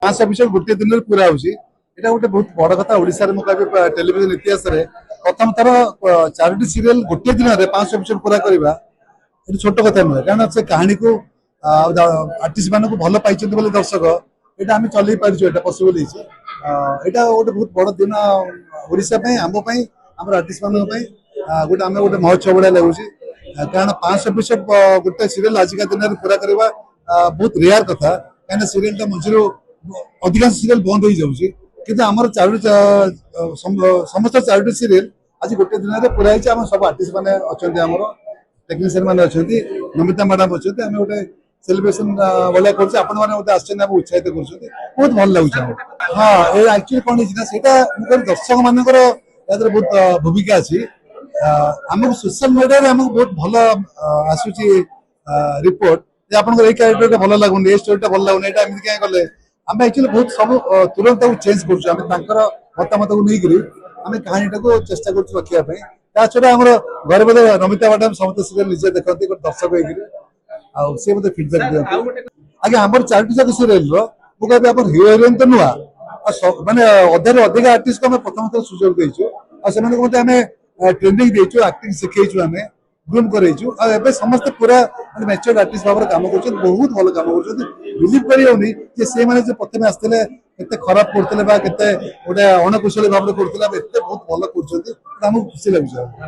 पांच एपिसोड गोटे दिन में पूरा होची एटा गोटे बहुत बड़ कथा ओडिसा रे मुकाबे टेलीविजन इतिहास रे प्रथम थर चारोटी सीरियल गोटे दिन में पांच एपिसोड पूरा करबा ये छोट कथा नुहे कारण से कहानी को आर्टिस्ट मान भल पाई बोले दर्शक ये आम चल पार्छ पसिबल यहाँ गोटे बहुत बड़ दिन ओडिशा आम आम आर्टिस्ट मान गोटे आम गोटे महोत्सव भाया लगुच कारण पांच एपिसोड गोटे सीरियल आजिका दिन में पूरा करवा बहुत रेयर कथा कहीं सीरियल मझे अधिकांश सीरियल बंद हो जाऊँगी कि आम समस्त चारोटी सीरियल आज गोटे दिन में पूरा आम सब आर्टिस्ट मैंने अच्छा आम टेक्नीशियन मैंने अच्छा नमिता मैडम अच्छा आम गोटे सेलिब्रेशन भाया कर उत्साहित कर बहुत भल लगुच हाँ ये एक्चुअली कौन है दर्शक मान बहुत भूमिका अच्छी आमको सोशल मीडिया आमको बहुत भल आसूची रिपोर्ट आप क्यारेक्टर भल लगुनि स्टोरी भल लगुनि एमती क्या कले आम एक्चुअली बहुत सब तुरंत चेंज कर मतामत को लेकर आम कहानी को चेष्टा कर रखापी छड़ा आम घर बोले नमिता मैडम समस्त सीरियल निजे देखते दर्शक सी मत फिडबैक दिखते आगे आम चारोटी जाक सीरियल मुझे आप हिरो हिरोइन तो नुआ मानते अधारू अधिक आर्टिस्ट को प्रथम थर सुजोग देचु आम ट्रेनिंग देचु एक्टिंग शिखेचु आम ग्रूम करेचु आ समस्त पूरा मैच्योर आर्टिस्ट भाव काम कर बहुत भल काम कर बिलीव कर से मैंने प्रथम आसते केते खराब करते गोटे अणकुशली भाव में करते बहुत भल कर खुशी लगे।